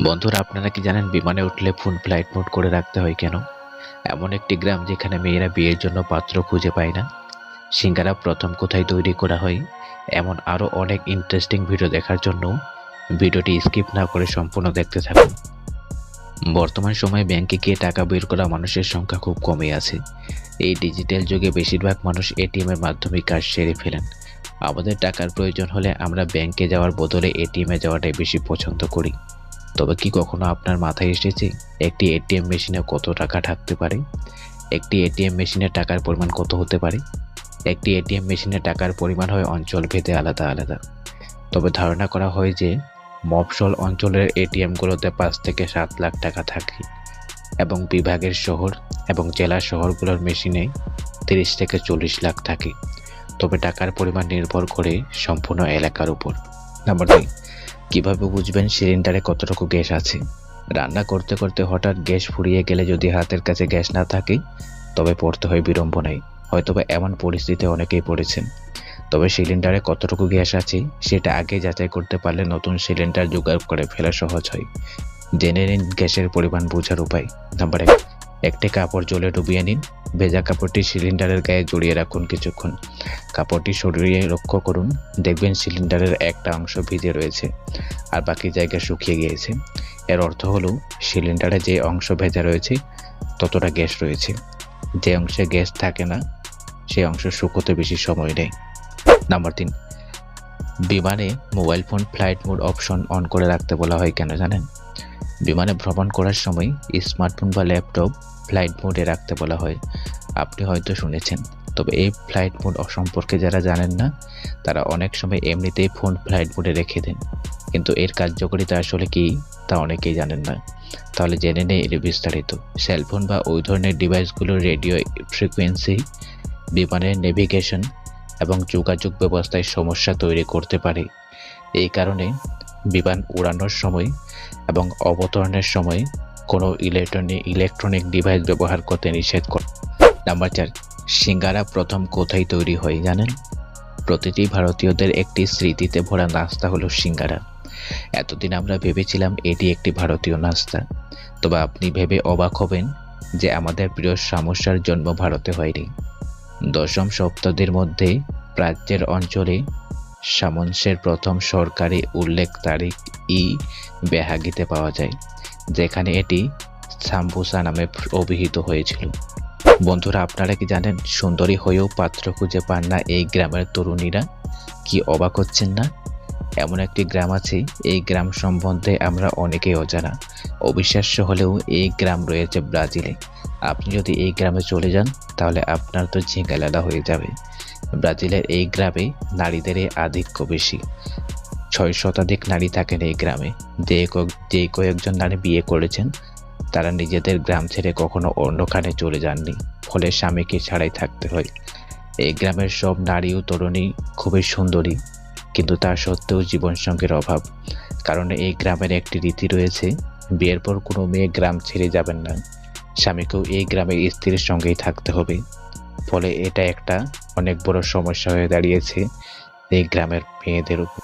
বন্ধুরা, আপনারা কি জানেন বিমানে উঠলে ফোন ফ্লাইট মোড করে রাখতে হয় কেন? এমন একটি গ্রাম যেখানে মেয়েরা বিয়ের জন্য পাত্র খুঁজে পায় না। সিঙ্গারা প্রথম কোথায় তৈরি করা হয়, এমন আরও অনেক ইন্টারেস্টিং ভিডিও দেখার জন্য ভিডিওটি স্কিপ না করে সম্পূর্ণ দেখতে থাকুন। বর্তমান সময়ে ব্যাংকে গিয়ে টাকা বের করা মানুষের সংখ্যা খুব কমে আছে। এই ডিজিটাল যুগে বেশিরভাগ মানুষ এটিএম এর মাধ্যমে কাজ সেরে ফেলেন। আমাদের টাকার প্রয়োজন হলে আমরা ব্যাংকে যাওয়ার বদলে এটিএম এ যাওয়াটাই বেশি পছন্দ করি। তবে কি কখনো আপনার মাথায় এসেছে একটি এটিএম মেশিনে কত টাকা থাকতে পারে? একটি এটিএম মেশিনের টাকার পরিমাণ কত হতে পারে? একটি এটিএম মেশিনের টাকার পরিমাণ হয় অঞ্চল ভেদে আলাদা আলাদা। তবে ধারণা করা হয় যে মফস্বল অঞ্চলের এটিএমগুলোতে 5 থেকে 7 লাখ টাকা থাকে এবং বিভাগের শহর এবং জেলা শহরগুলোর মেশিনে 30 থেকে 40 লাখ থাকে। তবে টাকার পরিমাণ নির্ভর করে সম্পূর্ণ এলাকার উপর। নাম্বার 2, কিভাবে বুঝবেন সিলিন্ডারে কতটুকু গ্যাস আছে? রান্না করতে করতে হঠাৎ গ্যাস ফুরিয়ে গেলে যদি হাতের কাছে গ্যাস না থাকে, তবে পড়তে হয় বিড়ম্বনায়। হয়তোবা এমন পরিস্থিতিতে অনেকেই পড়েছেন। তবে সিলিন্ডারে কতটুকু গ্যাস আছে সেটা আগে যাচাই করতে পারলে নতুন সিলিন্ডার জোগাড় করে ফেলা সহজ হয়। জেনে নিন গ্যাসের পরিমাণ বোঝার উপায়। নাম্বার 1, একটি কাপড় জলে ডুবিয়ে নিন। ভেজা কাপড়টি সিলিন্ডারের গায়ে জড়িয়ে রাখুন কিছুক্ষণ। কাপড়টি সরিয়ে লক্ষ্য করুন, দেখবেন সিলিন্ডারের একটা অংশ ভিজে রয়েছে আর বাকি জায়গা শুকিয়ে গিয়েছে। এর অর্থ হলো সিলিন্ডারে যে অংশ ভেজা রয়েছে ততটা গ্যাস রয়েছে। যে অংশে গ্যাস থাকে না সেই অংশ শুকোতে বেশি সময় নেয়। নাম্বার 3, বিমানে mobile phone flight mode option on করে রাখতে বলা হয় কেন জানেন? বিমানে ভ্রমণ করার সময় স্মার্টফোন বা ল্যাপটপ ফ্লাইট মোডে রাখতে বলা হয়। আপনি হয়তো শুনেছেন। তবে এই ফ্লাইট মোড সম্পর্কে যারা জানেন না, তারা অনেক সময় এমনিতেই ফোন ফ্লাইট মোডে রেখে দেন। কিন্তু এর কার্যকারিতা আসলে কি তা অনেকেই জানেন না। তাহলে জেনে নেই এর বিস্তারিত। সেলফোন বা ওই ধরনের ডিভাইসগুলোর রেডিও ফ্রিকোয়েন্সি বিমানের নেভিগেশন এবং যোগাযোগ ব্যবস্থায় সমস্যা তৈরি করতে পারে। এই কারণে বিমান উড়ানোর সময় এবং অবতরণের সময় কোনো ইলেকট্রনিক ডিভাইস ব্যবহার করতে নিষেধ করে। নাম্বার 4, সিঙ্গারা প্রথম কোথায় তৈরি হয় জানেন? প্রতিটি ভারতীয়দের একটি স্মৃতিতে ভরা নাস্তা হলো সিঙ্গারা। এতদিন আমরা ভেবেছিলাম এটি একটি ভারতীয় নাস্তা। তবে আপনি ভেবে অবাক হবেন যে আমাদের প্রিয় সমস্যার জন্ম ভারতে হয়নি। 10ম শতাব্দীর মধ্যে প্রাচ্যের অঞ্চলে সামঞ্জস্যের প্রথম সরকারি উল্লেখ তারিখ বেহাগিতে পাওয়া যায়, যেখানে এটি সাম্বুসা নামে অভিহিত হয়েছিল। বন্ধুরা, আপনারা কি জানেন সুন্দরী হয়েও পাত্র খুঁজে পান না এই গ্রামের তরুণীরা? কি অবাক হচ্ছেন না? এমন একটি গ্রাম আছে, এই গ্রাম সম্বন্ধে আমরা অনেকেই অজানা। অবিশ্বাস্য হলেও এই গ্রাম রয়েছে ব্রাজিলে। আপনি যদি এই গ্রামে চলে যান তাহলে আপনার তো ঝিঙ্গালালা হয়ে যাবে। ব্রাজিলের এই গ্রামে নারীদের আধিক্য বেশি। 6 শতাধিক নারী থাকেন এই গ্রামে। যে কয়েকজন নারী বিয়ে করেছেন তারা নিজেদের গ্রাম ছেড়ে কখনো অন্যখানে চলে যাননি, ফলে স্বামীকে ছাড়াই থাকতে হয়। এই গ্রামের সব নারী ও তরুণী খুবই সুন্দরী, কিন্তু তা সত্ত্বেও জীবনসঙ্গীর অভাব। কারণ এই গ্রামের একটি রীতি রয়েছে, বিয়ের পর কোনো মেয়ে গ্রাম ছেড়ে যাবেন না, স্বামীকেও এই গ্রামের স্ত্রীর সঙ্গেই থাকতে হবে। ফলে এটা একটা অনেক বড় সমস্যা হয়ে দাঁড়িয়েছে এই গ্রামের মেয়েদের উপর।